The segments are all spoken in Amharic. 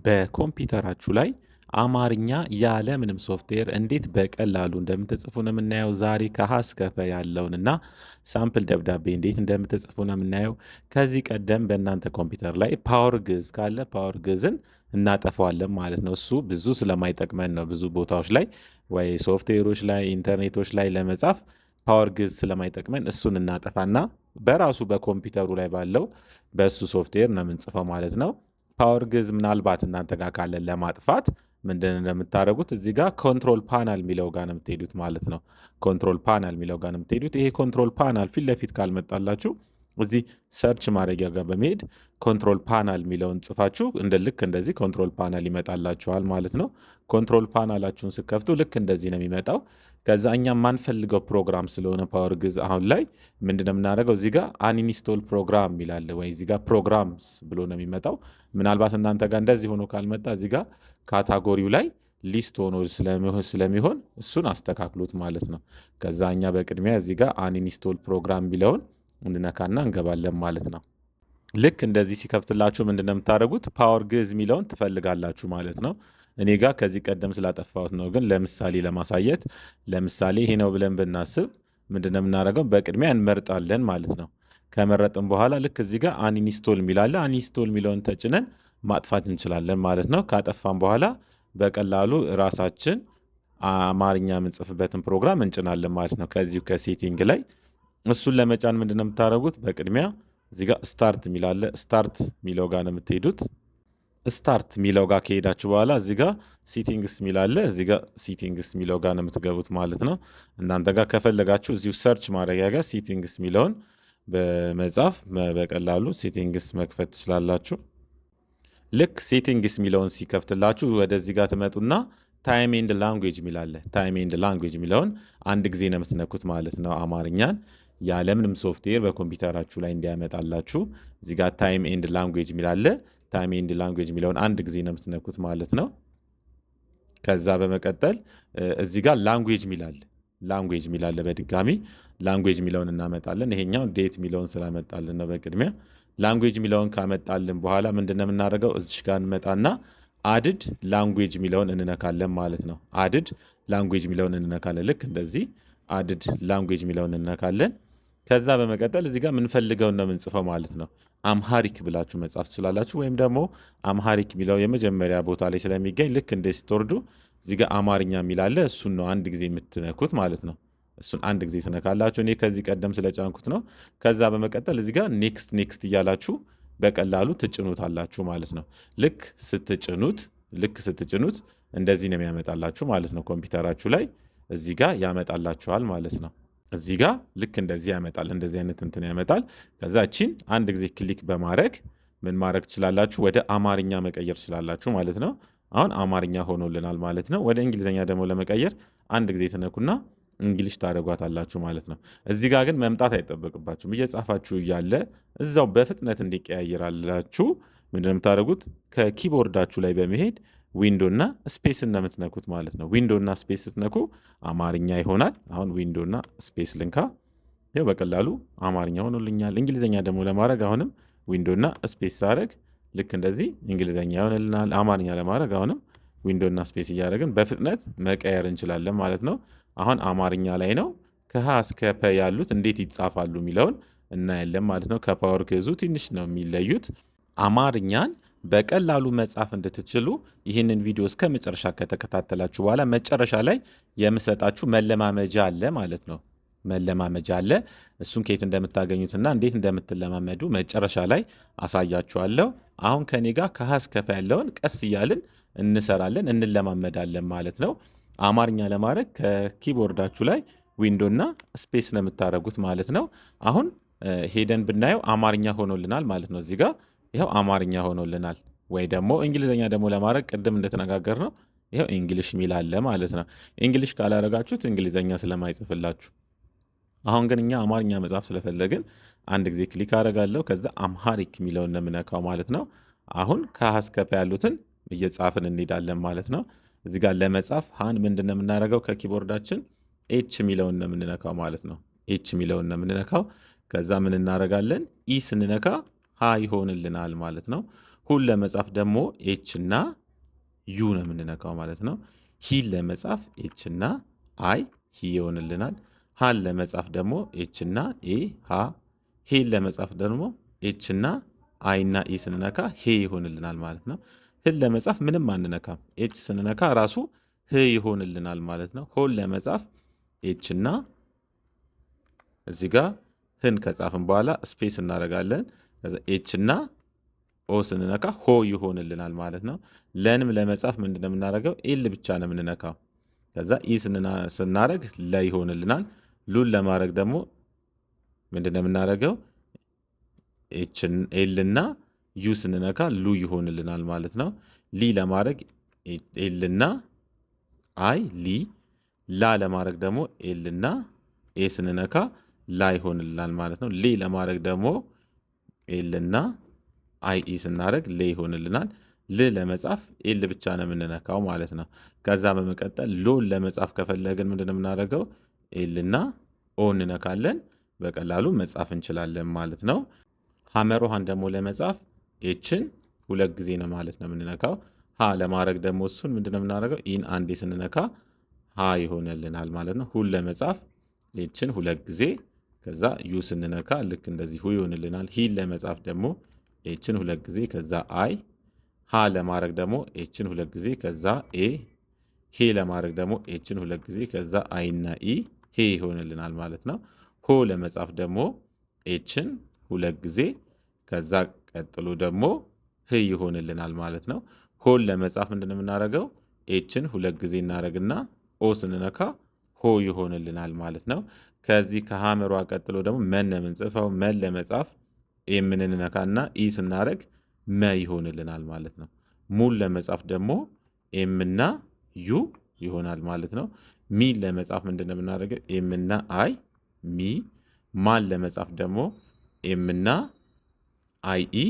በኮምፒውተራችሁ ላይ አማርኛ ያለ ምንም ሶፍትዌር እንዴት በቀላሉ እንደምትጽፉ ነው የምናየው። ዛሬ ከሀ እስከ ፐ ያለውንና ሳምፕል ደብዳቤ እንዴት እንደምትጽፉ ነው የምናየው። ከዚህ ቀደም በእናንተ ኮምፒውተር ላይ ፓወር ግዕዝ ካለ ፓወር ግዕዝን እናጠፋዋለን ማለት ነው። እሱ ብዙ ስለማይጠቅመን ነው። ብዙ ቦታዎች ላይ ወይ ሶፍትዌሮች ላይ ኢንተርኔቶች ላይ ለመጻፍ ፓወር ግዕዝ ስለማይጠቅመን እሱን እናጠፋና በራሱ በኮምፒውተሩ ላይ ባለው በእሱ ሶፍትዌር ነው የምንጽፈው ማለት ነው። ፓወር ግዕዝ ምናልባት እናንተ ጋር ካለን ለማጥፋት ምንድን እንደምታደርጉት እዚህ ጋር ኮንትሮል ፓናል የሚለው ጋር ነው የምትሄዱት ማለት ነው። ኮንትሮል ፓናል የሚለው ጋር ነው የምትሄዱት። ይሄ ኮንትሮል ፓናል ፊት ለፊት ካልመጣላችሁ እዚህ ሰርች ማድረጊያ ጋር በመሄድ ኮንትሮል ፓናል የሚለውን ጽፋችሁ ልክ እንደዚህ ኮንትሮል ፓናል ይመጣላችኋል ማለት ነው። ኮንትሮል ፓናላችሁን ስከፍቱ ልክ እንደዚህ ነው የሚመጣው። ከዛ እኛ የማንፈልገው ፕሮግራም ስለሆነ ፓወር ግዕዝ አሁን ላይ ምንድነው የምናደርገው እዚህ ጋር አንኢንስቶል ፕሮግራም ይላል ወይ እዚህ ጋር ፕሮግራምስ ብሎ ነው የሚመጣው። ምናልባት እናንተ ጋር እንደዚህ ሆኖ ካልመጣ እዚህ ጋር ካታጎሪው ላይ ሊስት ሆኖ ስለሚሆን እሱን አስተካክሉት ማለት ነው። ከዛ እኛ በቅድሚያ እዚህ ጋር አንኢንስቶል ፕሮግራም ቢለውን እንነካና እንገባለን ማለት ነው። ልክ እንደዚህ ሲከፍትላችሁ ምንድነው የምታደርጉት ፓወር ግዕዝ የሚለውን ትፈልጋላችሁ ማለት ነው። እኔ ጋር ከዚህ ቀደም ስላጠፋሁት ነው፣ ግን ለምሳሌ ለማሳየት ለምሳሌ ይሄ ነው ብለን ብናስብ ምንድነው የምናደርገው በቅድሚያ እንመርጣለን ማለት ነው። ከመረጥን በኋላ ልክ እዚህ ጋር አንኢንስቶል የሚላለ አንኢንስቶል የሚለውን ተጭነን ማጥፋት እንችላለን ማለት ነው። ካጠፋን በኋላ በቀላሉ ራሳችን አማርኛ የምንጽፍበትን ፕሮግራም እንጭናለን ማለት ነው። ከዚሁ ከሴቲንግ ላይ እሱን ለመጫን ምንድነው የምታደርጉት በቅድሚያ እዚህ ጋር ስታርት የሚላለ ስታርት የሚለው ጋር ነው የምትሄዱት። ስታርት የሚለው ጋር ከሄዳችሁ በኋላ እዚህ ጋር ሲቲንግስ የሚላለ እዚህ ጋር ሲቲንግስ የሚለው ጋር ነው የምትገቡት ማለት ነው። እናንተ ጋር ከፈለጋችሁ እዚሁ ሰርች ማድረጊያ ጋር ሲቲንግስ የሚለውን በመጻፍ በቀላሉ ሴቲንግስ መክፈት ትችላላችሁ። ልክ ሴቲንግስ የሚለውን ሲከፍትላችሁ ወደዚህ ጋር ትመጡና ታይም ኤንድ ላንጉዌጅ የሚላለ ታይም ኤንድ ላንጉዌጅ የሚለውን አንድ ጊዜ ነው የምትነኩት ማለት ነው። አማርኛን ያለምንም ሶፍትዌር በኮምፒውተራችሁ ላይ እንዲያመጣላችሁ እዚህ ጋር ታይም ኤንድ ላንጉዌጅ የሚላለ ታይም ኤንድ ላንጉዌጅ የሚለውን አንድ ጊዜ ነው የምትነኩት ማለት ነው። ከዛ በመቀጠል እዚህ ጋር ላንጉዌጅ የሚላለ ላንጉዌጅ የሚላለ በድጋሚ ላንጉዌጅ የሚለውን እናመጣለን። ይሄኛው ዴት የሚለውን ስላመጣልን ነው። በቅድሚያ ላንጉዌጅ የሚለውን ካመጣልን በኋላ ምንድነው የምናደርገው እዚሽ ጋር እንመጣና አድድ ላንጉዌጅ የሚለውን እንነካለን ማለት ነው። አድድ ላንጉዌጅ የሚለውን እንነካለን። ልክ እንደዚህ አድድ ላንጉዌጅ የሚለውን እንነካለን። ከዛ በመቀጠል እዚህ ጋር የምንፈልገውን ነው የምንጽፈው ማለት ነው። አምሃሪክ ብላችሁ መጻፍ ትችላላችሁ፣ ወይም ደግሞ አምሃሪክ የሚለው የመጀመሪያ ቦታ ላይ ስለሚገኝ ልክ እንደዚህ ስትወርዱ እዚህ ጋር አማርኛ የሚላለ እሱን ነው አንድ ጊዜ የምትነኩት ማለት ነው። እሱን አንድ ጊዜ ትነካላችሁ። እኔ ከዚህ ቀደም ስለጫንኩት ነው። ከዛ በመቀጠል እዚህ ጋር ኔክስት ኔክስት እያላችሁ በቀላሉ ትጭኑታላችሁ ማለት ነው። ልክ ስትጭኑት እንደዚህ ነው የሚያመጣላችሁ ማለት ነው። ኮምፒውተራችሁ ላይ እዚህ ጋር ያመጣላችኋል ማለት ነው። እዚህ ጋር ልክ እንደዚህ ያመጣል። እንደዚህ አይነት እንትን ያመጣል። ከዛ እቺን አንድ ጊዜ ክሊክ በማድረግ ምን ማድረግ ትችላላችሁ? ወደ አማርኛ መቀየር ትችላላችሁ ማለት ነው። አሁን አማርኛ ሆኖልናል ማለት ነው። ወደ እንግሊዝኛ ደግሞ ለመቀየር አንድ ጊዜ ትነኩና እንግሊሽ ታደርጓታላችሁ ማለት ነው። እዚህ ጋር ግን መምጣት አይጠበቅባችሁም። እየጻፋችሁ እያለ እዛው በፍጥነት እንዲቀያየራላችሁ ምንድነው የምታደርጉት? ከኪቦርዳችሁ ላይ በመሄድ ዊንዶ እና ስፔስ ነው የምትነኩት ማለት ነው። ዊንዶ እና ስፔስ ስትነኩ አማርኛ ይሆናል። አሁን ዊንዶ እና ስፔስ ልንካ። ይኸው በቀላሉ አማርኛ ሆኖልኛል። እንግሊዝኛ ደግሞ ለማድረግ አሁንም ዊንዶ እና ስፔስ ሳደርግ ልክ እንደዚህ እንግሊዝኛ ይሆንልናል። አማርኛ ለማድረግ አሁንም ዊንዶ እና ስፔስ እያደረግን በፍጥነት መቀየር እንችላለን ማለት ነው። አሁን አማርኛ ላይ ነው። ከሀ እስከ ፐ ያሉት እንዴት ይጻፋሉ የሚለውን እናያለን ማለት ነው። ከፓወር ግዕዙ ትንሽ ነው የሚለዩት። አማርኛን በቀላሉ መጻፍ እንድትችሉ ይህንን ቪዲዮ እስከ መጨረሻ ከተከታተላችሁ በኋላ መጨረሻ ላይ የምሰጣችሁ መለማመጃ አለ ማለት ነው። መለማመጃ አለ። እሱን ከየት እንደምታገኙትና እንዴት እንደምትለማመዱ መጨረሻ ላይ አሳያችኋለሁ። አሁን ከኔ ጋር ከሀ እስከ ፐ ያለውን ቀስ እያልን እንሰራለን፣ እንለማመዳለን ማለት ነው። አማርኛ ለማድረግ ከኪቦርዳችሁ ላይ ዊንዶ እና ስፔስ ነው የምታደርጉት ማለት ነው። አሁን ሄደን ብናየው አማርኛ ሆኖልናል ማለት ነው። እዚህ ጋር ይኸው አማርኛ ሆኖልናል። ወይ ደግሞ እንግሊዝኛ ደግሞ ለማድረግ ቅድም እንደተነጋገር ነው ይኸው እንግሊሽ ሚል አለ ማለት ነው። እንግሊሽ ካላደረጋችሁት እንግሊዝኛ ስለማይጽፍላችሁ፣ አሁን ግን እኛ አማርኛ መጻፍ ስለፈለግን አንድ ጊዜ ክሊክ አደርጋለሁ። ከዛ አምሃሪክ የሚለውን ነው የምነካው ማለት ነው። አሁን ከሀ እስከ ፐ ያሉትን እየጻፍን እንሄዳለን ማለት ነው። እዚህ ጋር ለመጻፍ ሀን ምንድን ነው የምናደርገው? ከኪቦርዳችን ኤች የሚለውን ነው የምንነካው ማለት ነው። ኤች የሚለውን ነው የምንነካው። ከዛ ምን እናደርጋለን? ኢ ስንነካ ሀ ይሆንልናል ማለት ነው። ሁን ለመጻፍ ደግሞ ኤች እና ዩ ነው የምንነካው ማለት ነው። ሂን ለመጻፍ ኤች እና አይ ሂ ይሆንልናል። ሃን ለመጻፍ ደግሞ ኤች እና ኤ ሃ። ሄን ለመጻፍ ደግሞ ኤች እና አይ እና ኢ ስንነካ ሄ ይሆንልናል ማለት ነው። ህን ለመጻፍ ምንም አንነካም። ኤች ስንነካ ራሱ ህ ይሆንልናል ማለት ነው። ሆን ለመጻፍ ኤች እና እዚህ ጋር ህን ከጻፍን በኋላ ስፔስ እናደርጋለን። ከዛ ኤች እና ኦ ስንነካ ሆ ይሆንልናል ማለት ነው። ለንም ለመጻፍ ምንድነው የምናደርገው? ኤል ብቻ ነው የምንነካው። ከዛ ኢ ስናደርግ ለ ይሆንልናል። ሉን ለማድረግ ደግሞ ምንድነው የምናደርገው? ኤል እና ዩ ስንነካ ሉ ይሆንልናል ማለት ነው። ሊ ለማድረግ ኤል እና አይ ሊ። ላ ለማድረግ ደግሞ ኤል እና ኤ ስንነካ ላ ይሆንልናል ማለት ነው። ሌ ለማድረግ ደግሞ ኤል እና አይ ኢ ስናደርግ ሌ ይሆንልናል። ል ለመጻፍ ኤል ብቻ ነው የምንነካው ማለት ነው። ከዛ በመቀጠል ሎን ለመጻፍ ከፈለግን ምንድነው የምናደርገው? ኤል እና ኦ እንነካለን። በቀላሉ መጻፍ እንችላለን ማለት ነው። ሐመር ውሃን ደግሞ ለመጻፍ ኤችን 2 ጊዜ ነው ማለት ነው የምንነካው። ሀ ለማድረግ ደግሞ እሱን ምንድነው የምናደርገው? ኢን አንዴ ስንነካ ሀ ይሆንልናል ማለት ነው። ሁን ለመጻፍ ኤችን 2 ጊዜ ከዛ ዩ ስንነካ ልክ እንደዚህ ሁ ይሆንልናል። ሂን ለመጻፍ ደግሞ ኤችን 2 ጊዜ ከዛ አይ። ሀ ለማድረግ ደግሞ ኤችን 2 ጊዜ ከዛ ኤ። ሄ ለማድረግ ደግሞ ኤችን 2 ጊዜ ከዛ አይ እና ኢ ሄ ይሆንልናል ማለት ነው። ሆ ለመጻፍ ደግሞ ኤችን 2 ጊዜ ከዛ ቀጥሎ ደግሞ ህ ይሆንልናል ማለት ነው። ሆን ለመጻፍ ምንድነው የምናደርገው? ኤችን 2 ጊዜ እናደርግና ኦ ስንነካ ሆ ይሆንልናል ማለት ነው። ከዚህ ከሐመሯ ቀጥሎ ደግሞ መን ነው የምንጽፈው። መን ለመጻፍ ኤምን እንነካና ኢ ስናደርግ መ ይሆንልናል ማለት ነው። ሙን ለመጻፍ ደግሞ ኤምና ዩ ይሆናል ማለት ነው። ሚን ለመጻፍ ምንድነው የምናደርገው? ኤምና አይ ሚ። ማን ለመጻፍ ደግሞ ኤምና አይ ኢ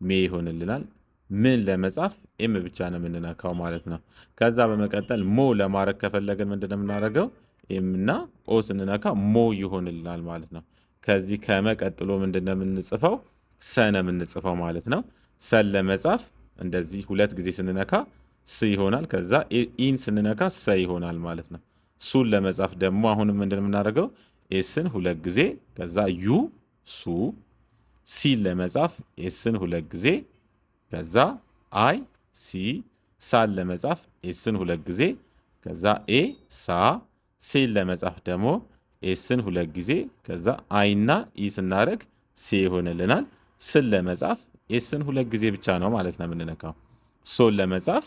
ሜ ይሆንልናል። ምን ለመጻፍ ኤም ብቻ ነው የምንነካው ማለት ነው። ከዛ በመቀጠል ሞ ለማድረግ ከፈለግን ምንድነው የምናደርገው? ኤምና ኦ ስንነካ ሞ ይሆንልናል ማለት ነው። ከዚህ ከመቀጥሎ ምንድነው የምንጽፈው? ሰ ነው የምንጽፈው ማለት ነው። ሰን ለመጻፍ እንደዚህ 2 ጊዜ ስንነካ ስ ይሆናል። ከዛ ኢን ስንነካ ሰ ይሆናል ማለት ነው። ሱን ለመጻፍ ደግሞ አሁንም ምንድነው የምናደርገው? ኤስን 2 ጊዜ ከዛ ዩ ሱ። ሲን ለመጻፍ ኤስን 2 ጊዜ ከዛ አይ ሲ። ሳን ለመጻፍ ኤስን 2 ጊዜ ከዛ ኤ ሳ። ሴን ለመጻፍ ደግሞ ኤስን 2 ጊዜ ከዛ አይ እና ኢ ስናደርግ ሴ ይሆንልናል። ስን ለመጻፍ ኤስን 2 ጊዜ ብቻ ነው ማለት ነው የምንነካው። ሶን ለመጻፍ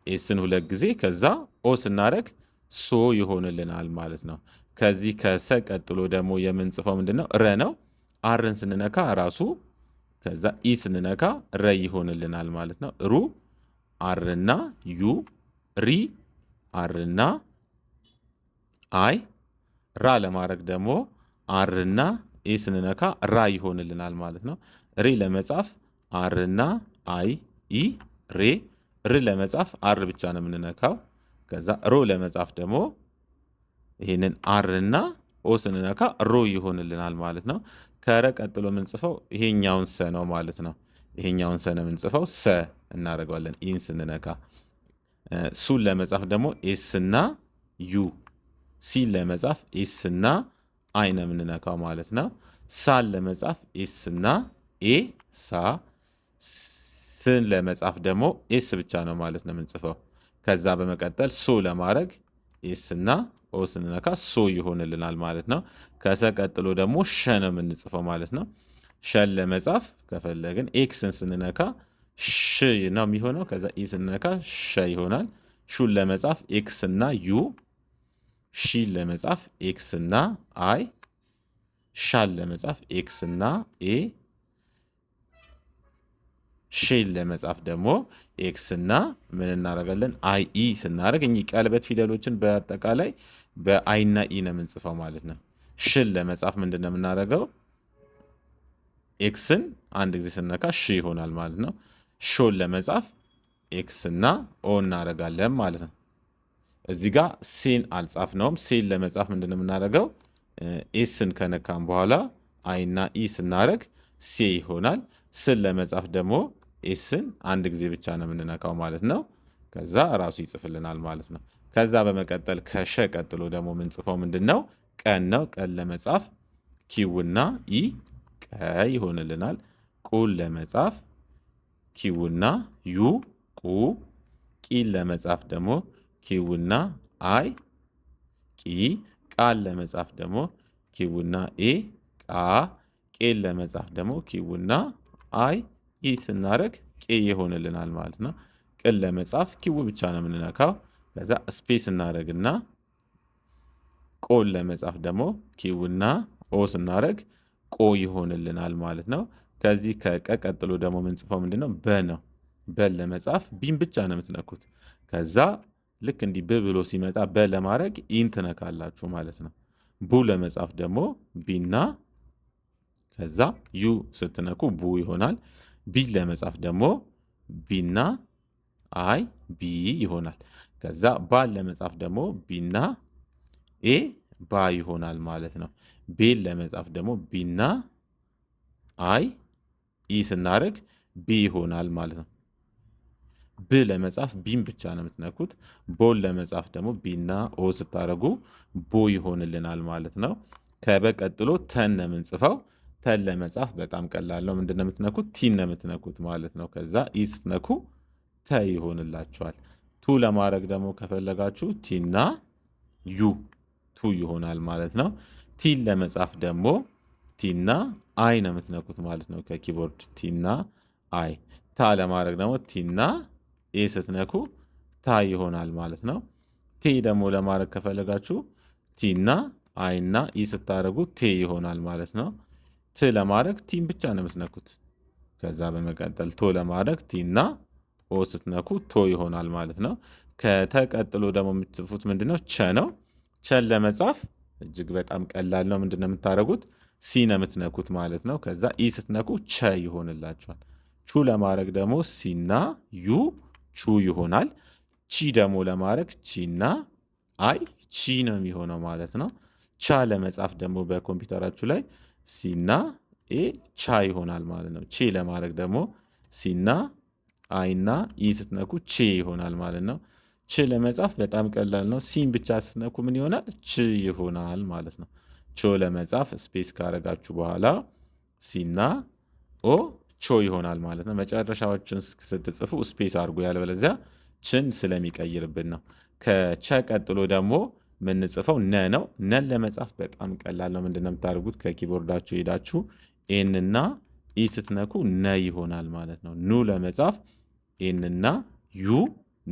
ኤስን 2 ጊዜ ከዛ ኦ ስናደርግ ሶ ይሆንልናል ማለት ነው። ከዚህ ከሰ ቀጥሎ ደግሞ የምንጽፈው ምንድነው? ረ ነው። አርን ስንነካ ራሱ ከዛ ኢ ስንነካ ረ ይሆንልናል ማለት ነው። ሩ አርና ዩ። ሪ አርና አይ። ራ ለማድረግ ደግሞ አርና ኤ ስንነካ ራ ይሆንልናል ማለት ነው። ሬ ለመጻፍ አርና አይ ኢ ሬ። ር ለመጻፍ አር ብቻ ነው የምንነካው። ከዛ ሮ ለመጻፍ ደግሞ ይሄንን አርና ኦ ስንነካ ሮ ይሆንልናል ማለት ነው። ከረ ቀጥሎ የምንጽፈው ይሄኛውን ሰ ነው ማለት ነው። ይሄኛውን ሰ ነው የምንጽፈው። ሰ እናደርገዋለን ኢን ስንነካ። ሱን ለመጻፍ ደግሞ ኤስ እና ዩ። ሲን ለመጻፍ ኤስ እና አይ ነው የምንነካው ማለት ነው። ሳን ለመጻፍ ኤስ እና ኤ ሳ። ስን ለመጻፍ ደግሞ ኤስ ብቻ ነው ማለት ነው የምንጽፈው። ከዛ በመቀጠል ሶ ለማድረግ ኤስ እና ኦ ስንነካ ሶ ይሆንልናል ማለት ነው። ከሰ ቀጥሎ ደግሞ ሸ ነው የምንጽፈው ማለት ነው። ሸን ለመጻፍ ከፈለግን ኤክስን ስንነካ ሽ ነው የሚሆነው። ከዛ ኢ ስንነካ ሸ ይሆናል። ሹን ለመጻፍ ኤክስ እና ዩ። ሺን ለመጻፍ ኤክስ እና አይ። ሻን ለመጻፍ ኤክስ እና ኤ። ሼን ለመጻፍ ደግሞ ኤክስ እና ምን እናደርጋለን? አይ ኢ ስናደርግ እኚህ ቀለበት ፊደሎችን በአጠቃላይ በአይ እና ኢ ነው የምንጽፈው ማለት ነው። ሽን ለመጻፍ ምንድን ነው የምናደርገው? ኤክስን አንድ ጊዜ ስነካ ሽ ይሆናል ማለት ነው። ሾን ለመጻፍ ኤክስ እና ኦ እናደርጋለን ማለት ነው። እዚህ ጋር ሴን አልጻፍነውም። ሴን ለመጻፍ ምንድን ነው የምናደርገው? ኤስን ከነካም በኋላ አይ እና ኢ ስናደርግ ሴ ይሆናል። ስን ለመጻፍ ደግሞ ኤስን አንድ ጊዜ ብቻ ነው የምንነካው ማለት ነው። ከዛ ራሱ ይጽፍልናል ማለት ነው። ከዛ በመቀጠል ከሸ ቀጥሎ ደግሞ የምንጽፈው ምንድን ነው? ቀን ነው። ቀን ለመጻፍ ኪውና ኢ ቀ ይሆንልናል። ቁን ለመጻፍ ኪውና ዩ ቁ፣ ቂን ለመጻፍ ደግሞ ኪውና አይ ቂ፣ ቃን ለመጻፍ ደግሞ ኪውና ኤ ቃ፣ ቄን ለመጻፍ ደግሞ ኪውና አይ ኢ ስናደርግ ቄ ይሆንልናል ማለት ነው። ቅን ለመጻፍ ኪው ብቻ ነው የምንነካው። ከዛ ስፔስ እናደርግና ቆን ለመጻፍ ደግሞ ኪውና ኦ ስናደርግ ቆ ይሆንልናል ማለት ነው። ከዚህ ከቀ ቀጥሎ ደግሞ የምንጽፈው ምንድን ነው? በ ነው። በን ለመጻፍ ቢን ብቻ ነው የምትነኩት። ከዛ ልክ እንዲህ ብ ብሎ ሲመጣ በ ለማድረግ ኢን ትነካላችሁ ማለት ነው። ቡ ለመጻፍ ደግሞ ቢና ከዛ ዩ ስትነኩ ቡ ይሆናል። ቢን ለመጻፍ ደግሞ ቢና አይ ቢ ይሆናል። ከዛ ባን ለመጻፍ ደግሞ ቢና ኤ ባ ይሆናል ማለት ነው። ቤን ለመጻፍ ደግሞ ቢና አይ ኢ ስናደርግ ቢ ይሆናል ማለት ነው። ብ ለመጻፍ ቢን ብቻ ነው የምትነኩት። ቦን ለመጻፍ ደግሞ ቢና ኦ ስታደርጉ ቦ ይሆንልናል ማለት ነው። ከበ ቀጥሎ ተን ነው የምንጽፈው። ተን ለመጻፍ በጣም ቀላል ነው። ምንድን ነው የምትነኩት? ቲን ነው የምትነኩት ማለት ነው። ከዛ ኢ ስትነኩ ተ ይሆንላችኋል። ቱ ለማድረግ ደግሞ ከፈለጋችሁ ቲና ዩ ቱ ይሆናል ማለት ነው። ቲን ለመጻፍ ደግሞ ቲና አይ ነው የምትነኩት ማለት ነው ከኪቦርድ ቲና አይ። ታ ለማድረግ ደግሞ ቲና ኤ ስትነኩ ታ ይሆናል ማለት ነው። ቴ ደግሞ ለማድረግ ከፈለጋችሁ ቲና አይና ኢ ስታደርጉ ቴ ይሆናል ማለት ነው። ት ለማድረግ ቲን ብቻ ነው የምትነኩት። ከዛ በመቀጠል ቶ ለማድረግ ቲና ኦ ስትነኩ ቶ ይሆናል ማለት ነው። ከተቀጥሎ ደግሞ የምትጽፉት ምንድነው? ቸ ነው። ቸን ለመጻፍ እጅግ በጣም ቀላል ነው። ምንድነው የምታደርጉት? ሲ ነው የምትነኩት ማለት ነው። ከዛ ኢ ስትነኩ ቸ ይሆንላችኋል። ቹ ለማድረግ ደግሞ ሲና ዩ ቹ ይሆናል። ቺ ደግሞ ለማድረግ ቺና አይ ቺ ነው የሚሆነው ማለት ነው። ቻ ለመጻፍ ደግሞ በኮምፒውተራችሁ ላይ ሲና ኤ ቻ ይሆናል ማለት ነው። ቼ ለማድረግ ደግሞ ሲና አይና ኢ ስትነኩ ቼ ይሆናል ማለት ነው። ች ለመጻፍ በጣም ቀላል ነው። ሲን ብቻ ስትነኩ ምን ይሆናል? ች ይሆናል ማለት ነው። ቾ ለመጻፍ ስፔስ ካረጋችሁ በኋላ ሲና ኦ ቾ ይሆናል ማለት ነው። መጨረሻዎችን ስትጽፉ ስፔስ አድርጎ ያለበለዚያ ችን ስለሚቀይርብን ነው። ከቸ ቀጥሎ ደግሞ የምንጽፈው ነ ነው። ነን ለመጻፍ በጣም ቀላል ነው። ምንድነው የምታደርጉት? ከኪቦርዳችሁ ሄዳችሁ ኤንና ኢ ስትነኩ ነ ይሆናል ማለት ነው። ኑ ለመጻፍ ኤንና ዩ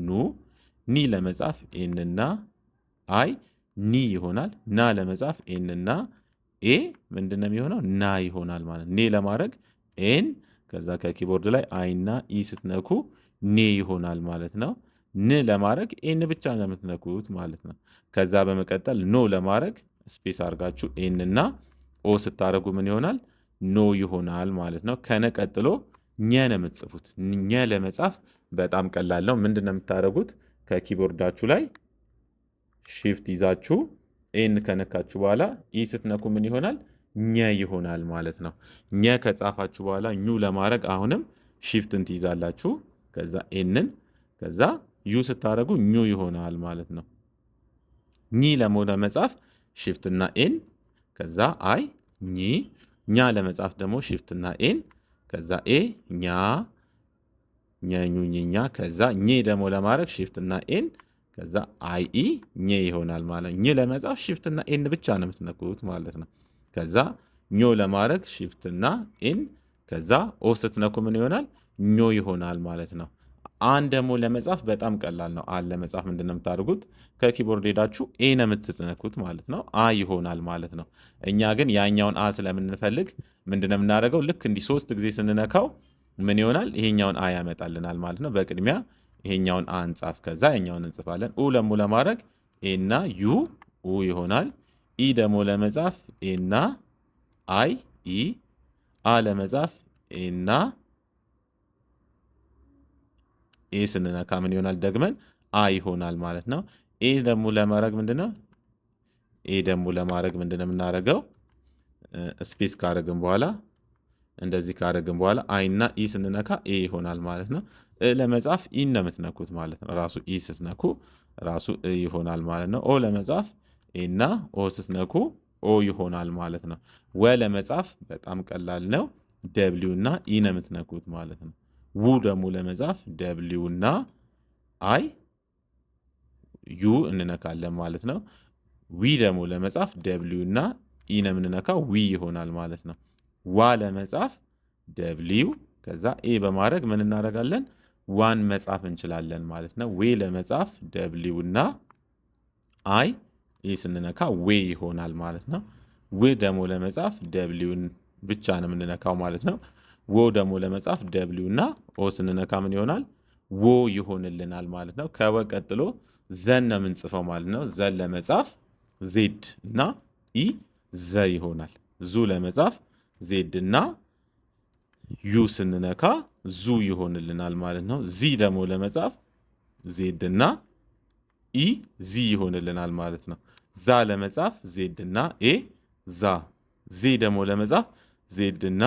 ኑ፣ ኒ ለመጻፍ ኤንና አይ ኒ ይሆናል። ና ለመጻፍ ኤንና ኤ ምንድነው የሚሆነው? ና ይሆናል ማለት ነው። ኔ ለማድረግ ኤን ከዛ ከኪቦርድ ላይ አይና ኢ ስትነኩ ኔ ይሆናል ማለት ነው። ን ለማድረግ ኤን ብቻ ነው የምትነኩት ማለት ነው። ከዛ በመቀጠል ኖ ለማድረግ ስፔስ አድርጋችሁ ኤን እና ኦ ስታደርጉ ምን ይሆናል? ኖ ይሆናል ማለት ነው። ከነ ቀጥሎ ኘ ነው የምትጽፉት። ኘ ለመጻፍ በጣም ቀላል ነው። ምንድን ነው የምታደርጉት? ከኪቦርዳችሁ ላይ ሺፍት ይዛችሁ ኤን ከነካችሁ በኋላ ኢ ስትነኩ ምን ይሆናል? ኘ ይሆናል ማለት ነው። ኘ ከጻፋችሁ በኋላ ኙ ለማድረግ አሁንም ሺፍትን ትይዛላችሁ። ከዛ ኤንን ከዛ ዩ ስታደርጉ ኙ ይሆናል ማለት ነው። ኚ ለመጻፍ ሺፍትና ኤን ከዛ አይ ኚ፣ ኛ ለመጻፍ ደግሞ ሺፍትና ኤን ከዛ ኤ ኛ ኛ ከዛ ኘ ደግሞ ለማድረግ ሺፍትና ኤን ከዛ አይ ኢ ኘ ይሆናል ማለት ነው። ኝ ለመጻፍ ሺፍትና ኤን ብቻ ነው የምትነኩት ማለት ነው። ከዛ ኞ ለማድረግ ሺፍትና ኤን ከዛ ኦ ስትነኩ ምን ይሆናል? ኞ ይሆናል ማለት ነው። አን ደግሞ ለመጻፍ በጣም ቀላል ነው። አን ለመጻፍ ምንድነው የምታደርጉት? ከኪቦርድ ሄዳችሁ ኤ ነው የምትነኩት ማለት ነው። አ ይሆናል ማለት ነው። እኛ ግን ያኛውን አ ስለምንፈልግ ምንድነው የምናደርገው? ልክ እንዲህ 3 ጊዜ ስንነካው ምን ይሆናል? ይሄኛውን አ ያመጣልናል ማለት ነው። በቅድሚያ ይሄኛውን አ እንጻፍ፣ ከዛ ያኛውን እንጽፋለን። ኡ ደግሞ ለማድረግ ኤና ዩ ኡ ይሆናል። ኢ ደግሞ ለመጻፍ ኤና አይ ኢ፣ አ ለመጻፍ ኤና ኤ ስንነካ ምን ይሆናል? ደግመን አ ይሆናል ማለት ነው። ኤ ደግሞ ለማድረግ ምንድነው የምናደርገው? ስፔስ ካደረግን በኋላ እንደዚህ ካደረግን በኋላ አይና ኢ ስንነካ ኤ ይሆናል ማለት ነው። ለመጻፍ ኢ ነው የምትነኩት ማለት ነው። ራሱ ኢ ስትነኩ ራሱ እ ይሆናል ማለት ነው። ኦ ለመጻፍ ኤና ኦ ስትነኩ ኦ ይሆናል ማለት ነው። ወ ለመጻፍ በጣም ቀላል ነው። ደብሊው እና ኢ ነው የምትነኩት ማለት ነው። ው ደግሞ ለመጻፍ ደብሊው እና አይ ዩ እንነካለን ማለት ነው። ዊ ደግሞ ለመጻፍ ደብሊው እና ኢ ነው የምንነካው ዊ ይሆናል ማለት ነው። ዋ ለመጻፍ ደብሊው ከዛ ኤ በማድረግ ምን እናደርጋለን? ዋን መጻፍ እንችላለን ማለት ነው። ዌ ለመጻፍ ደብሊው እና አይ ኤ ስንነካ ዌ ይሆናል ማለት ነው። ው ደግሞ ለመጻፍ ደብሊውን ብቻ ነው የምንነካው ማለት ነው። ዎ ደግሞ ለመጻፍ ደብሊው እና ኦ ስንነካ ምን ይሆናል? ዎ ይሆንልናል ማለት ነው። ከወ ቀጥሎ ዘን ነው የምንጽፈው ማለት ነው። ዘን ለመጻፍ ዜድ እና ኢ ዘ ይሆናል። ዙ ለመጻፍ ዜድ እና ዩ ስንነካ ዙ ይሆንልናል ማለት ነው። ዚ ደግሞ ለመጻፍ ዜድ እና ኢ ዚ ይሆንልናል ማለት ነው። ዛ ለመጻፍ ዜድ እና ኤ ዛ። ዜ ደግሞ ለመጻፍ ዜድ እና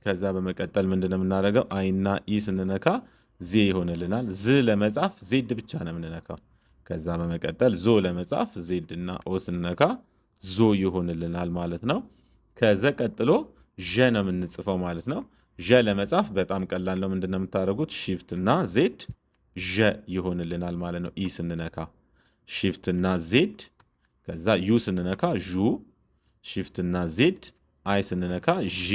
ከዛ በመቀጠል ምንድነው የምናደርገው? አይና ኢ ስንነካ ዜ ይሆንልናል። ዝ ለመጻፍ ዜድ ብቻ ነው የምንነካው። ከዛ በመቀጠል ዞ ለመጻፍ ዜድ እና ኦ ስንነካ ዞ ይሆንልናል ማለት ነው። ከዘ ቀጥሎ ዠ ነው የምንጽፈው ማለት ነው። ዠ ለመጻፍ በጣም ቀላል ነው። ምንድነው የምታደርጉት? ሺፍት እና ዜድ ዠ ይሆንልናል ማለት ነው። ኢ ስንነካ ሺፍት እና ዜድ ከዛ ዩ ስንነካ ዡ ሺፍት እና ዜድ አይ ስንነካ ዢ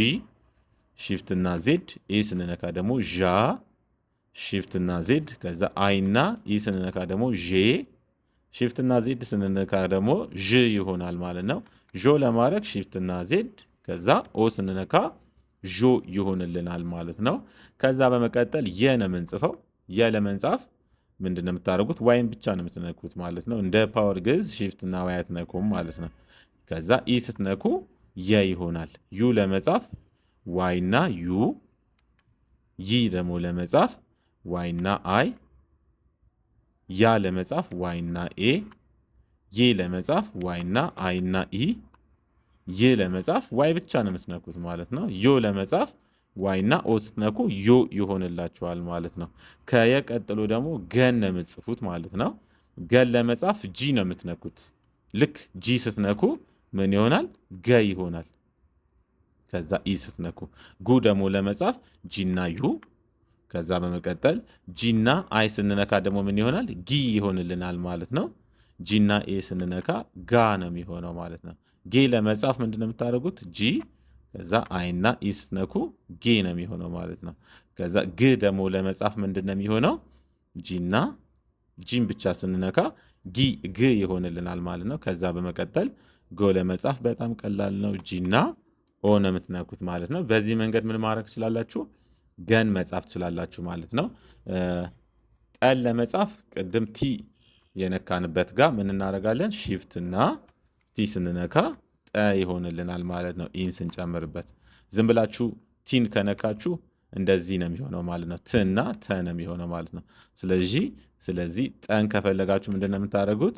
ሺፍት እና ዜድ ኤ ስንነካ ደግሞ ዣ ሺፍት እና ዜድ ከዛ አይ እና ኢ ስንነካ ደግሞ ዤ ሺፍት እና ዜድ ስንነካ ደግሞ ዥ ይሆናል ማለት ነው። ዦ ለማድረግ ሺፍት እና ዜድ ከዛ ኦ ስንነካ ዦ ይሆንልናል ማለት ነው። ከዛ በመቀጠል የ ነው የምንጽፈው። የ ለመንጻፍ ምንድነው የምታደርጉት? ዋይን ብቻ ነው የምትነኩት ማለት ነው። እንደ ፓወር ግዕዝ ሺፍት እና ዋይ አትነኩም ማለት ነው። ከዛ ኢ ስትነኩ የ ይሆናል። ዩ ለመጻፍ ዋይና ዩ ይ ደግሞ ለመጻፍ ዋይና አይ ያ ለመጻፍ ዋይና ኤ ይ ለመጻፍ ዋይና አይና ኢ ይ ለመጻፍ ዋይ ብቻ ነው የምትነኩት ማለት ነው። ዮ ለመጻፍ ዋይና ኦ ስትነኩ ዮ ይሆንላችኋል ማለት ነው። ከየ ቀጥሎ ደግሞ ገን ነው የምትጽፉት ማለት ነው። ገን ለመጻፍ ጂ ነው የምትነኩት። ልክ ጂ ስትነኩ ምን ይሆናል? ገ ይሆናል። ከዛ ኢ ስትነኩ ጉ ደግሞ ለመጻፍ ጂና ዩ ከዛ በመቀጠል ጂና አይ ስንነካ ደግሞ ምን ይሆናል? ጊ ይሆንልናል ማለት ነው። ጂና ኤ ስንነካ ጋ ነው የሚሆነው ማለት ነው። ጌ ለመጻፍ ምንድን ነው የምታደርጉት? ጂ ከዛ አይና ኢ ስትነኩ ጌ ነው የሚሆነው ማለት ነው። ከዛ ግ ደግሞ ለመጻፍ ምንድን ነው የሚሆነው? ጂና ጂን ብቻ ስንነካ ግ ይሆንልናል ማለት ነው። ከዛ በመቀጠል ጎ ለመጻፍ በጣም ቀላል ነው። ጂና ኦ ነው የምትነኩት ማለት ነው። በዚህ መንገድ ምን ማድረግ ትችላላችሁ? ገን መጻፍ ትችላላችሁ ማለት ነው። ጠን ለመጻፍ ቅድም ቲ የነካንበት ጋር ምን እናደርጋለን? ሺፍት እና ቲ ስንነካ ጠ ይሆንልናል ማለት ነው። ኢን ስንጨምርበት ዝም ብላችሁ ቲን ከነካችሁ እንደዚህ ነው የሚሆነው ማለት ነው። ት እና ተ ነው የሚሆነው ማለት ነው። ስለዚህ ጠን ከፈለጋችሁ ምንድን ነው የምታደርጉት?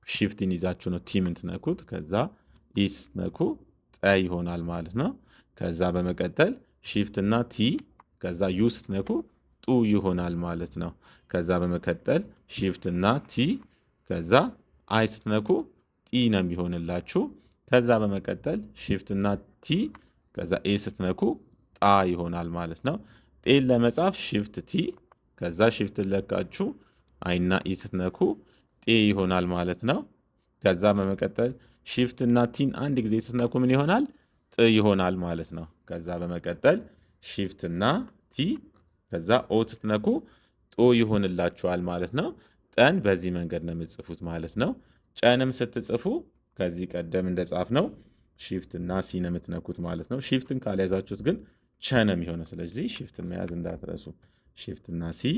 ሺፍትን ይዛችሁ ነው ቲ የምትነኩት። ከዛ ኢ ስትነኩ ጠ ይሆናል ማለት ነው። ከዛ በመቀጠል ሺፍት እና ቲ ከዛ ዩ ስትነኩ ጡ ይሆናል ማለት ነው። ከዛ በመቀጠል ሺፍት እና ቲ ከዛ አይ ስትነኩ ጢ ነው የሚሆንላችሁ። ከዛ በመቀጠል ሺፍት እና ቲ ከዛ ኤ ስትነኩ ጣ ይሆናል ማለት ነው። ጤን ለመጻፍ ሺፍት ቲ ከዛ ሺፍት ለቃችሁ አይና ኢ ስትነኩ ጤ ይሆናል ማለት ነው። ከዛ በመቀጠል ሺፍት እና ቲን አንድ ጊዜ ስትነኩ ምን ይሆናል? ጥ ይሆናል ማለት ነው። ከዛ በመቀጠል ሺፍት እና ቲ ከዛ ኦ ስትነኩ ጦ ይሆንላችኋል ማለት ነው። ጠን በዚህ መንገድ ነው የምትጽፉት ማለት ነው። ጨንም ስትጽፉ ከዚህ ቀደም እንደጻፍ ነው ሺፍት እና ሲ ነው የምትነኩት ማለት ነው። ሺፍትን ካልያዛችሁት ግን ቸ ነው የሚሆነው። ስለዚህ ሺፍትን መያዝ እንዳትረሱ። ሺፍት እና ሲ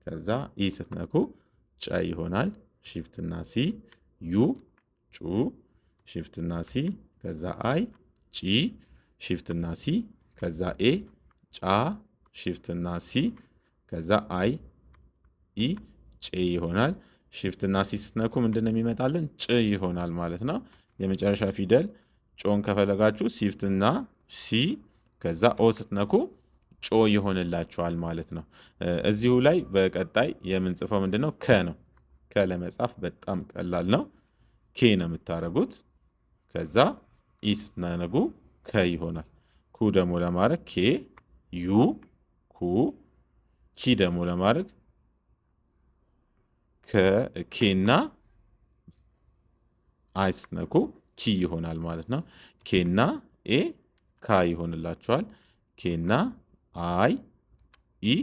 ከዛ ኢ ስትነኩ ጨ ይሆናል። ሺፍት እና ሲ ዩ ጩ ሺፍት እና ሲ ከዛ አይ ጪ ሺፍት እና ሲ ከዛ ኤ ጫ ሺፍት እና ሲ ከዛ አይ ኢ ጭ ይሆናል። ሺፍት እና ሲ ስትነኩ ምንድነው የሚመጣልን? ጭ ይሆናል ማለት ነው። የመጨረሻ ፊደል ጮን ከፈለጋችሁ ሺፍት እና ሲ ከዛ ኦ ስትነኩ ጮ ይሆንላችኋል ማለት ነው። እዚሁ ላይ በቀጣይ የምንጽፈው ምንድነው? ከ ነው። ከ ለመጻፍ በጣም ቀላል ነው። ኬ ነው የምታደርጉት። ከዛ ኢ ስትነጉ ከ ይሆናል። ኩ ደግሞ ለማድረግ ኬ ዩ ኩ ኪ ደግሞ ለማድረግ ኬና አይ ስትነኩ ኪ ይሆናል ማለት ነው። ኬና ኤ ካ ይሆንላችኋል። ኬና አይ ኢ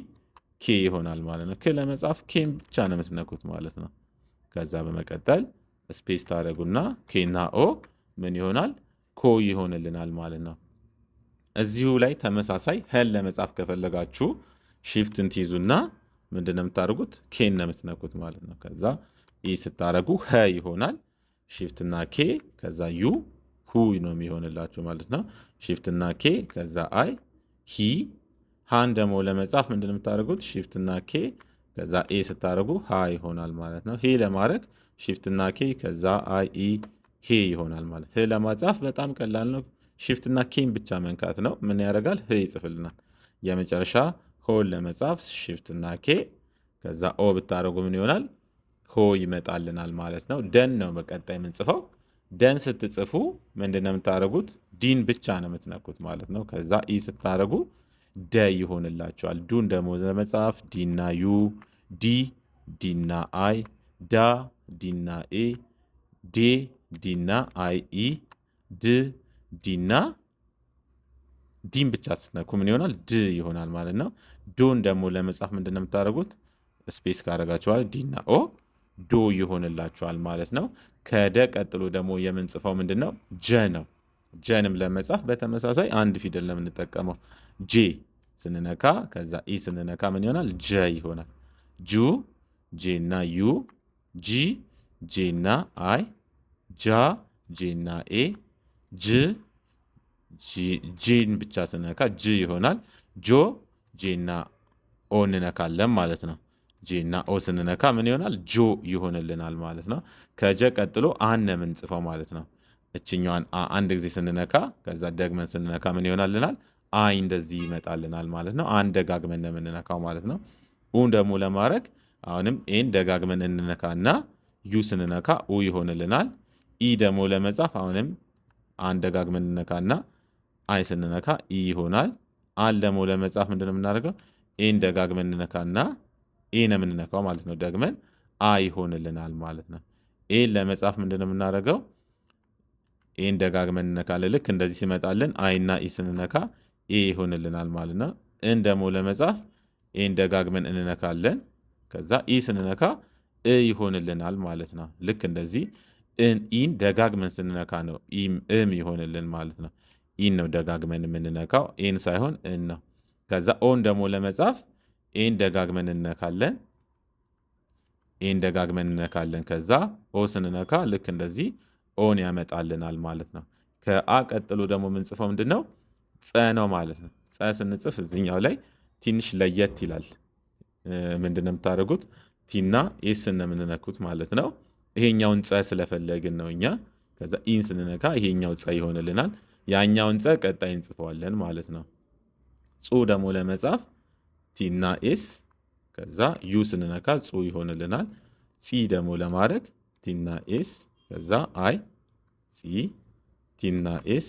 ኬ ይሆናል ማለት ነው። ክ ለመጻፍ ኬን ብቻ ነው የምትነኩት ማለት ነው። ከዛ በመቀጠል ስፔስ ታደርጉና ኬና ኦ ምን ይሆናል? ኮ ይሆንልናል ማለት ነው። እዚሁ ላይ ተመሳሳይ ሄል ለመጻፍ ከፈለጋችሁ ሺፍትን ትይዙና ምንድነው የምታደርጉት? ኬን ነው የምትነኩት ማለት ነው። ከዛ ኢ ስታደርጉ ሄ ይሆናል። ሺፍትና ኬ ከዛ ዩ ሁ ነው የሚሆንላችሁ ማለት ነው። ሺፍትና ኬ ከዛ አይ ሂ ሃን ደግሞ ለመጻፍ ምንድነው የምታደርጉት? ሺፍትና ኬ ከዛ ኤ ስታደርጉ ሃ ይሆናል ማለት ነው። ሄ ለማድረግ ሺፍትና ኬ ከዛ አይ ኢ ሄ ይሆናል ማለት። ህ ለማጻፍ በጣም ቀላል ነው። ሺፍትና ኬን ብቻ መንካት ነው። ምን ያደርጋል? ህ ይጽፍልናል። የመጨረሻ ሆን ለመጻፍ ሺፍትና ኬ ከዛ ኦ ብታደርጉ ምን ይሆናል? ሆ ይመጣልናል ማለት ነው። ደን ነው በቀጣይ የምንጽፈው። ደን ስትጽፉ ምንድነው የምታደርጉት? ዲን ብቻ ነው የምትነኩት ማለት ነው። ከዛ ኢ ስታደርጉ ደ ይሆንላቸዋል። ዱን ደግሞ ለመጻፍ ዲና ዩ ዲ ዲና አይ ዳ ዲና ኤ ዴ ዲና አይ ኢ ድ ዲና ዲን ብቻ ስትነኩ ምን ይሆናል? ድ ይሆናል ማለት ነው። ዶን ደግሞ ለመጻፍ ምንድነው የምታደርጉት? ስፔስ ካደረጋችኋል ዲና ኦ ዶ ይሆንላችኋል ማለት ነው። ከደ ቀጥሎ ደግሞ የምንጽፈው ምንድነው? ጀ ነው። ጀንም ለመጻፍ በተመሳሳይ አንድ ፊደል ነው የምንጠቀመው። ጄ ስንነካ ከዛ ኢ ስንነካ ምን ይሆናል? ጀ ይሆናል። ጁ ጄና ዩ ጂ ጄና አይ ጃ ጄና ኤ ጅ ጄን ብቻ ስንነካ ጅ ይሆናል። ጆ ጄና ኦ እንነካለን ማለት ነው። ጄና ኦ ስንነካ ምን ይሆናል? ጆ ይሆንልናል ማለት ነው። ከጀ ቀጥሎ አን ነው የምንጽፈው ማለት ነው። እችኛዋን አንድ ጊዜ ስንነካ ከዛ ደግመን ስንነካ ምን ይሆናልናል? አይ እንደዚህ ይመጣልናል ማለት ነው። አን ደጋግመን ነው የምንነካው ማለት ነው። ኡን ደግሞ ለማድረግ አሁንም ኤን ደጋግመን እንነካና ዩ ስንነካ ኡ ይሆንልናል። ኢ ደግሞ ለመጻፍ አሁንም አን ደጋግመን እንነካና አይ ስንነካ ኢ ይሆናል። አል ደግሞ ለመጻፍ ምንድነው የምናደርገው? ኤን ደጋግመን እንነካና ኤ ነው የምንነካው ማለት ነው። ደግመን አ ይሆንልናል ማለት ነው። ኤን ለመጻፍ ምንድነው የምናደርገው? ኤን ደጋግመን እንነካለን። ልክ እንደዚህ ሲመጣልን አይና ኢ ስንነካ ኤ ይሆንልናል ማለት ነው። እን ደግሞ ለመጻፍ ኤን ደጋግመን እንነካለን። ከዛ ኢ ስንነካ እ ይሆንልናል ማለት ነው። ልክ እንደዚህ ኢን ደጋግመን ስንነካ ነው እም ይሆንልን ማለት ነው። ኢን ነው ደጋግመን የምንነካው ኤን ሳይሆን እን ነው። ከዛ ኦን ደግሞ ለመጻፍ ኤን ደጋግመን እንነካለን። ኤን ደጋግመን እንነካለን። ከዛ ኦ ስንነካ ልክ እንደዚህ ኦን ያመጣልናል ማለት ነው። ከአ ቀጥሎ ደግሞ የምንጽፈው ምንድነው? ጸ ነው ማለት ነው። ጸ ስንጽፍ እዚህኛው ላይ ትንሽ ለየት ይላል። ምንድነው የምታደርጉት? ቲና ኤስን ነው የምንነኩት ማለት ነው። ይሄኛውን ጸ ስለፈለግን ነው እኛ። ከዛ ኢን ስንነካ ይሄኛው ጸ ይሆንልናል። ያኛውን ጸ ቀጣይ እንጽፈዋለን ማለት ነው። ጹ ደግሞ ለመጻፍ ቲና ኤስ ከዛ ዩ ስንነካ ጹ ይሆንልናል። ጺ ደግሞ ለማድረግ ቲና ኤስ ከዛ አይ ጺ ቲና ኤስ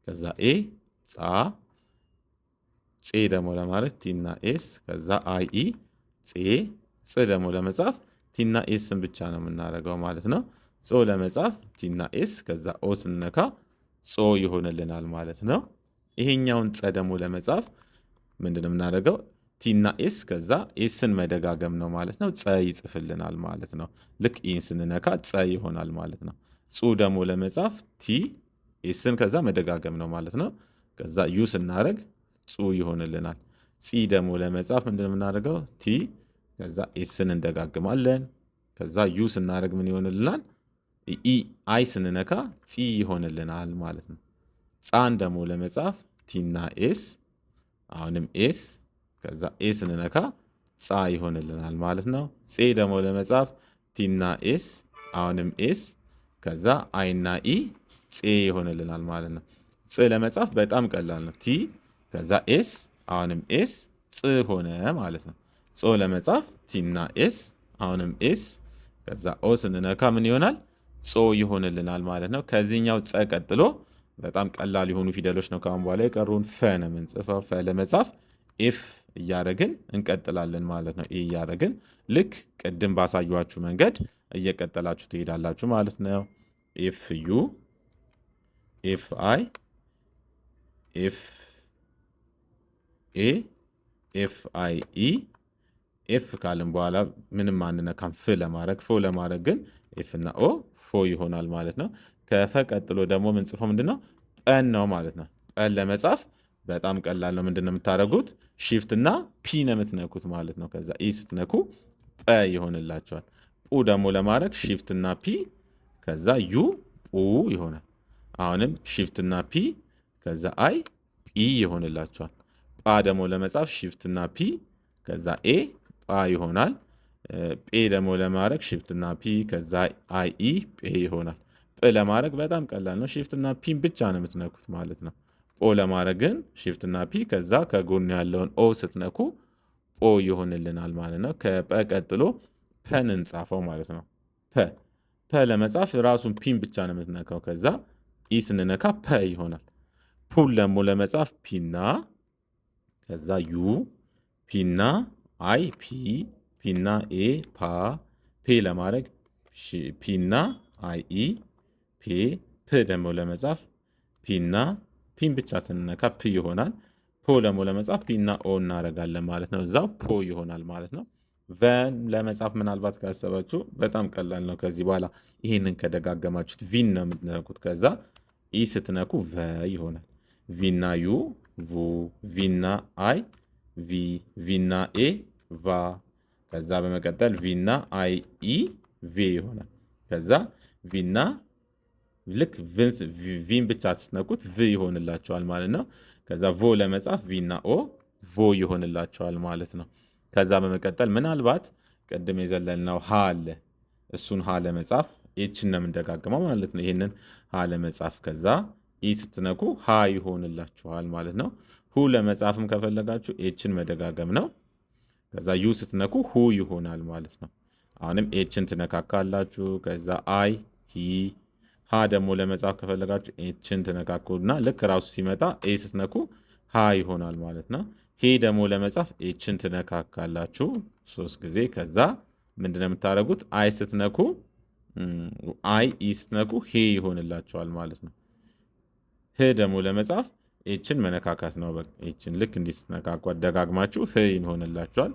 ከዛ ኤ ጻ ጼ ደግሞ ለማድረግ ቲና ኤስ ከዛ አይ ኢ ጼ ጽ ደግሞ ለመጻፍ ቲና ኤስን ብቻ ነው የምናደርገው ማለት ነው። ጾ ለመጻፍ ቲና ኤስ ከዛ ኦ ስንነካ ጾ ይሆንልናል ማለት ነው። ይሄኛውን ጸ ደግሞ ለመጻፍ ምንድነው የምናደርገው? ቲና ኤስ ከዛ ኤስን መደጋገም ነው ማለት ነው። ጸ ይጽፍልናል ማለት ነው። ልክ ኢን ስንነካ ጸ ይሆናል ማለት ነው። ጹ ደግሞ ለመጻፍ ቲ ኤስን ከዛ መደጋገም ነው ማለት ነው። ከዛ ዩ ስናደርግ ጹ ይሆንልናል። ጺ ደግሞ ለመጻፍ ምንድነው የምናደርገው? ቲ ከዛ ኤስን እንደጋግማለን። ከዛ ዩ ስናደርግ ምን ይሆንልናል? ኢ አይ ስንነካ ጺ ይሆንልናል ማለት ነው። ጻን ደግሞ ለመጻፍ ቲና ኤስ አሁንም ኤስ ከዛ ኤ ስንነካ ጻ ይሆንልናል ማለት ነው። ጼ ደግሞ ለመጻፍ ቲና ኤስ አሁንም ኤስ ከዛ አይና ኢ ጼ ይሆንልናል ማለት ነው። ጽ ለመጻፍ በጣም ቀላል ነው። ቲ ከዛ ኤስ አሁንም ኤስ ጽ ሆነ ማለት ነው። ጾ ለመጻፍ ቲና ኤስ አሁንም ኤስ ከዛ ኦ ስንነካ ምን ይሆናል? ጾ ይሆንልናል ማለት ነው። ከዚህኛው ጸ ቀጥሎ በጣም ቀላል የሆኑ ፊደሎች ነው ከአሁን በኋላ የቀሩን። ፈ ነው የምንጽፈው። ፈ ለመጻፍ ኤፍ እያደረግን እንቀጥላለን ማለት ነው። እያደረግን ልክ ቅድም ባሳየኋችሁ መንገድ እየቀጠላችሁ ትሄዳላችሁ ማለት ነው። ኤፍ ዩ ኤፍ አይ ኤፍ ኤ ኤፍ አይ ኢ ኤፍ ካልን በኋላ ምንም አንነካም ፍ ለማድረግ። ፎ ለማድረግ ግን ኤፍ እና ኦ ፎ ይሆናል ማለት ነው። ከፈ ቀጥሎ ደግሞ ምንጽፈው ምንድነው? ጰን ነው ማለት ነው። ጰን ለመጻፍ በጣም ቀላል ነው። ምንድነው የምታደርጉት? ሺፍት እና ፒ ነው የምትነኩት ማለት ነው። ከዛ ኢ ስትነኩ ጰ ይሆንላቸዋል። ፑ ደግሞ ለማድረግ ሺፍት እና ፒ ከዛ ዩ ፑ ይሆናል። አሁንም ሺፍት እና ፒ ከዛ አይ ጲ ይሆንላቸዋል። ጳ ደግሞ ለመጻፍ ሺፍት እና ፒ ከዛ ኤ ጳ ይሆናል። ጴ ደግሞ ለማድረግ ሺፍት እና ፒ ከዛ አይ ኢ ጴ ይሆናል። ጵ ለማድረግ በጣም ቀላል ነው። ሺፍት እና ፒን ብቻ ነው የምትነኩት ማለት ነው። ጶ ለማድረግ ግን ሺፍት እና ፒ ከዛ ከጎን ያለውን ኦ ስትነኩ ጶ ይሆንልናል ማለት ነው። ከጰ ቀጥሎ ፐን እንጻፈው ማለት ነው። ፐ ለመጻፍ ራሱን ፒን ብቻ ነው የምትነካው። ከዛ ኢ ስንነካ ፐ ይሆናል። ፑን ደግሞ ለመጻፍ ፒና ከዛ ዩ ፒና አይ ፒ ፒና ኤ ፓ ፔ ለማድረግ ፒና አይ ኢ ፔ ፕ ደግሞ ለመጻፍ ፒና ፒን ብቻ ስንነካ ፕ ይሆናል። ፖ ደግሞ ለመጻፍ ፒና ኦ እናደርጋለን ማለት ነው። እዛው ፖ ይሆናል ማለት ነው። ቨን ለመጻፍ ምናልባት ካሰባችሁ በጣም ቀላል ነው። ከዚህ በኋላ ይሄንን ከደጋገማችሁት ቪን ነው የምትነኩት። ከዛ ኢ ስትነኩ ቨ ይሆናል። ቪና ዩ vu ቪና አይ ቪ ቪና ኤ ቫ ከዛ በመቀጠል ቪና አይ ኢ ቬ ይሆናል። ከዛ ቪና ልክ ቪን ብቻ ስትነኩት ቭ ይሆንላቸዋል ማለት ነው። ከዛ ቮ ለመጻፍ ቪና ኦ ቮ ይሆንላቸዋል ማለት ነው። ከዛ በመቀጠል ምናልባት ቅድም የዘለልነው ሀ አለ። እሱን ሀ ለመጻፍ ኤችን ነው የምንደጋግመው ማለት ነው። ይህንን ሀ ለመጻፍ ከዛ ኢ ስትነኩ ሀ ይሆንላችኋል ማለት ነው። ሁ ለመጻፍም ከፈለጋችሁ ኤችን መደጋገም ነው። ከዛ ዩ ስትነኩ ሁ ይሆናል ማለት ነው። አሁንም ኤችን ትነካካላችሁ። ከዛ አይ ሂ ሀ ደግሞ ለመጻፍ ከፈለጋችሁ ኤችን ትነካኩና ልክ ራሱ ሲመጣ ኤ ስትነኩ ሀ ይሆናል ማለት ነው። ሄ ደግሞ ለመጻፍ ኤችን ትነካካላችሁ 3 ጊዜ። ከዛ ምንድነው የምታደርጉት? አይ ስትነኩ አይ ኢ ስትነኩ ሄ ይሆንላችኋል ማለት ነው። ህ ደግሞ ለመጻፍ ኤችን መነካካት ነው። በቃ ኤችን ልክ እንዲህ ስትነካኳት ደጋግማችሁ ህ ይሆንላችኋል።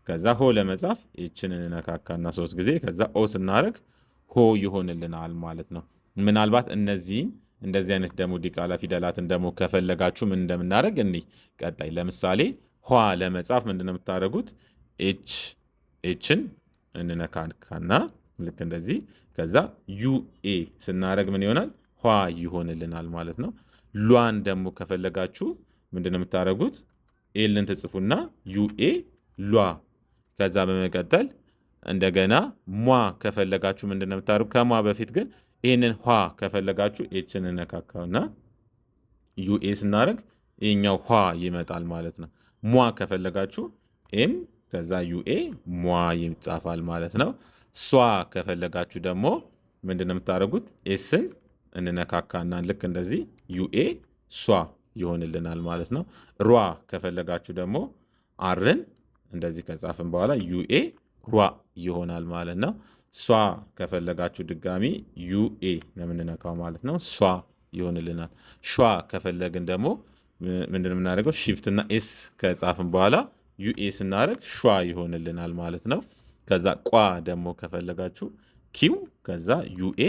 ከዛ ሆ ለመጻፍ ኤችን እንነካካና 3 ጊዜ ከዛ ኦ ስናደርግ ሆ ይሆንልናል ማለት ነው። ምናልባት እንደዚህ አይነት ደግሞ ዲቃላ ፊደላትን ደግሞ ከፈለጋችሁ ምን እንደምናደርግ እኒ ቀጣይ ለምሳሌ ኋ ለመጻፍ ምንድነው የምታደርጉት? ኤችን እንነካካና ልክ እንደዚህ ከዛ ዩኤ ስናደርግ ምን ይሆናል? ኋ ይሆንልናል ማለት ነው። ሏን ደግሞ ከፈለጋችሁ ምንድነው የምታደርጉት? ኤልን ትጽፉና ዩኤ ሏ። ከዛ በመቀጠል እንደገና ሟ ከፈለጋችሁ ምንድነው የምታደርጉት? ከሟ በፊት ግን ይህንን ኋ ከፈለጋችሁ ኤችን እንነካካውና ዩኤ ስናደርግ ይህኛው ኋ ይመጣል ማለት ነው። ሟ ከፈለጋችሁ ኤም ከዛ ዩኤ ሟ ይጻፋል ማለት ነው። ሷ ከፈለጋችሁ ደግሞ ምንድነው የምታደርጉት? ኤስን እንነካካና ልክ እንደዚህ ዩኤ ሷ ይሆንልናል ማለት ነው። ሯ ከፈለጋችሁ ደግሞ አርን እንደዚህ ከጻፍን በኋላ ዩኤ ሯ ይሆናል ማለት ነው። ሷ ከፈለጋችሁ ድጋሚ ዩኤ ነው የምንነካው ማለት ነው። ሷ ይሆንልናል። ሿ ከፈለግን ደግሞ ምንድን ነው የምናደርገው? ሺፍት እና ኤስ ከጻፍን በኋላ ዩኤ ስናደርግ ሿ ይሆንልናል ማለት ነው። ከዛ ቋ ደግሞ ከፈለጋችሁ ኪው ከዛ ዩኤ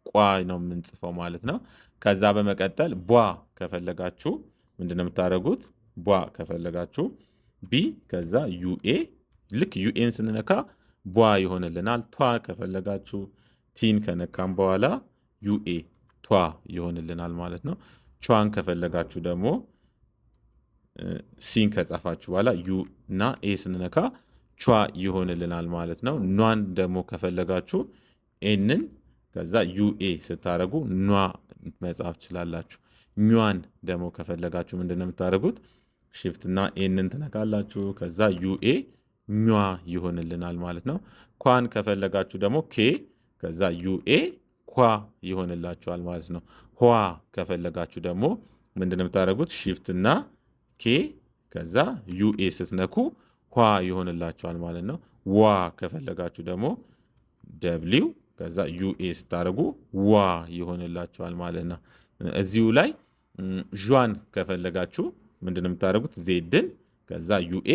ቋ ነው የምንጽፈው ማለት ነው። ከዛ በመቀጠል ቧ ከፈለጋችሁ ምንድን ነው የምታደርጉት? ቧ ከፈለጋችሁ ቢ ከዛ ዩኤ ልክ ዩኤን ስንነካ ቧ ይሆንልናል። ቷ ከፈለጋችሁ ቲን ከነካም በኋላ ዩኤ ቷ ይሆንልናል ማለት ነው። ቿን ከፈለጋችሁ ደግሞ ሲን ከጻፋችሁ በኋላ ዩ እና ኤ ስንነካ ቿ ይሆንልናል ማለት ነው። ኗን ደግሞ ከፈለጋችሁ ኤንን ከዛ ዩኤ ስታደርጉ ኗ መጻፍ ትችላላችሁ። ኟን ደግሞ ከፈለጋችሁ ምንድነው የምታደርጉት? ሺፍት እና ኤንን ትነካላችሁ። ከዛ ዩኤ ኟ ይሆንልናል ማለት ነው። ኳን ከፈለጋችሁ ደግሞ ኬ ከዛ ዩኤ ኳ ይሆንላችኋል ማለት ነው። ኋ ከፈለጋችሁ ደግሞ ምንድነው የምታደርጉት? ሺፍት እና ኬ ከዛ ዩኤ ስትነኩ ኋ ይሆንላችኋል ማለት ነው። ዋ ከፈለጋችሁ ደግሞ ደብሊው ከዛ ዩኤ ስታደርጉ ዋ ይሆንላችኋል ማለት ነው። እዚሁ ላይ ዣን ከፈለጋችሁ ምንድነው የምታደርጉት? ዜድን ከዛ ዩኤ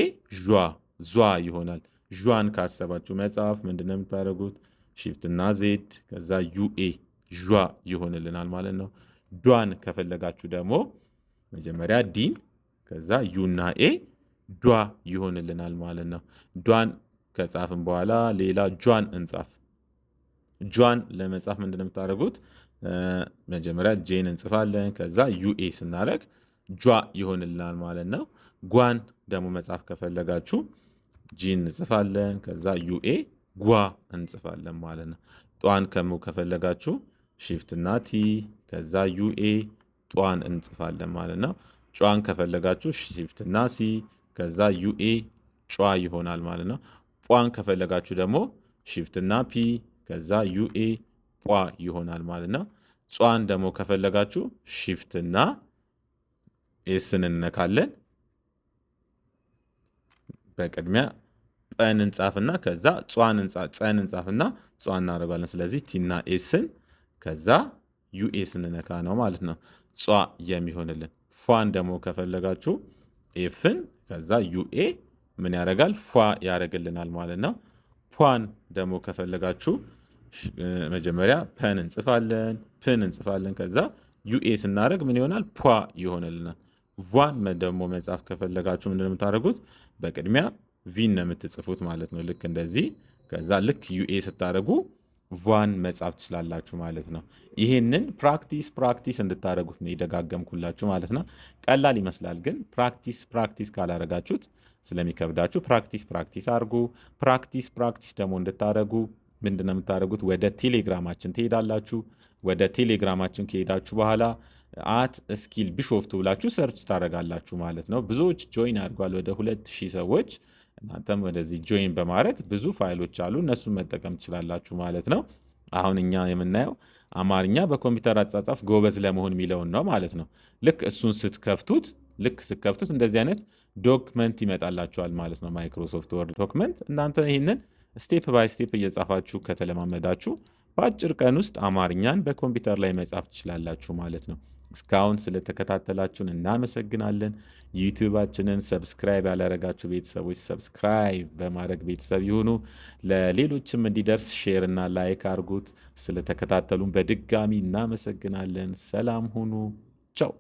ዟ ይሆናል። ዣን ካሰባችሁ መጽሐፍ ምንድነው የምታደርጉት? ሺፍት እና ዜድ ከዛ ዩኤ ዣ ይሆንልናል ማለት ነው። ዷን ከፈለጋችሁ ደግሞ መጀመሪያ ዲን ከዛ ዩና ኤ ዷ ይሆንልናል ማለት ነው። ዷን ከጻፍን በኋላ ሌላ ጇን እንጻፍ። ጇን ለመጻፍ ምንድነው የምታደርጉት? መጀመሪያ ጄን እንጽፋለን። ከዛ ዩኤ ስናደርግ ጇ ይሆንልናል ማለት ነው። ጓን ደግሞ መጻፍ ከፈለጋችሁ ጂን እንጽፋለን። ከዛ ዩኤ ጓ እንጽፋለን ማለት ነው። ጧን ከፈለጋችሁ ሺፍት እና ቲ ከዛ ዩኤ ጧን እንጽፋለን ማለት ነው። ጯን ከፈለጋችሁ ሺፍት እና ሲ ከዛ ዩኤ ጯ ይሆናል ማለት ነው። ጳን ከፈለጋችሁ ደግሞ ሺፍት እና ፒ ከዛ ዩኤ ጳ ይሆናል ማለት ነው። ጿን ደግሞ ከፈለጋችሁ ሺፍት እና ኤስን እንነካለን። በቅድሚያ ጰን እንጻፍና ከዛ ጿን እንጻፍና ጿን እናደርጋለን። ስለዚህ ቲና ኤስን ከዛ ዩኤስ እንነካ ነው ማለት ነው ጿ የሚሆንልን። ፏን ደግሞ ከፈለጋችሁ ኤፍን ከዛ ዩኤ ምን ያደርጋል? ፏ ያደርግልናል ማለት ነው። ፏን ደግሞ ከፈለጋችሁ መጀመሪያ ፐን እንጽፋለን ከዛ ዩኤ ስናደርግ ምን ይሆናል? ፏ ይሆንልናል። ቫን ደግሞ መጻፍ ከፈለጋችሁ ምንድነው የምታደርጉት? በቅድሚያ ቪን ነው የምትጽፉት ማለት ነው። ልክ እንደዚህ ከዛ ልክ ዩኤ ስታደርጉ ቫን መጻፍ ትችላላችሁ ማለት ነው። ይህንን ፕራክቲስ እንድታደርጉት ነው የደጋገምኩላችሁ ማለት ነው። ቀላል ይመስላል፣ ግን ፕራክቲስ ካላደረጋችሁት ስለሚከብዳችሁ ፕራክቲስ አድርጉ። ፕራክቲስ ደግሞ እንድታደርጉ ምንድነው የምታደርጉት? ወደ ቴሌግራማችን ትሄዳላችሁ። ወደ ቴሌግራማችን ከሄዳችሁ በኋላ @ስኪል ቢሾፍቱ ብላችሁ ሰርች ታደርጋላችሁ ማለት ነው። ብዙዎች ጆይን አድርጓል፣ ወደ 2000 ሰዎች። እናንተም ወደዚህ ጆይን በማድረግ ብዙ ፋይሎች አሉ፣ እነሱን መጠቀም ትችላላችሁ ማለት ነው። አሁን እኛ የምናየው አማርኛ በኮምፒውተር አጻጻፍ ጎበዝ ለመሆን የሚለውን ነው ማለት ነው። ልክ እሱን ስትከፍቱት እንደዚህ አይነት ዶክመንት ይመጣላችኋል ማለት ነው። ማይክሮሶፍት ወርድ ዶክመንት። እናንተ ይህንን ስቴፕ ባይ ስቴፕ እየጻፋችሁ ከተለማመዳችሁ በአጭር ቀን ውስጥ አማርኛን በኮምፒውተር ላይ መጻፍ ትችላላችሁ ማለት ነው። እስካሁን ስለተከታተላችሁን እናመሰግናለን። ዩቲዩባችንን ሰብስክራይብ ያላረጋችሁ ቤተሰቦች ሰብስክራይብ በማድረግ ቤተሰብ ይሁኑ። ለሌሎችም እንዲደርስ ሼር እና ላይክ አድርጉት። ስለተከታተሉን በድጋሚ እናመሰግናለን። ሰላም ሁኑ። ቻው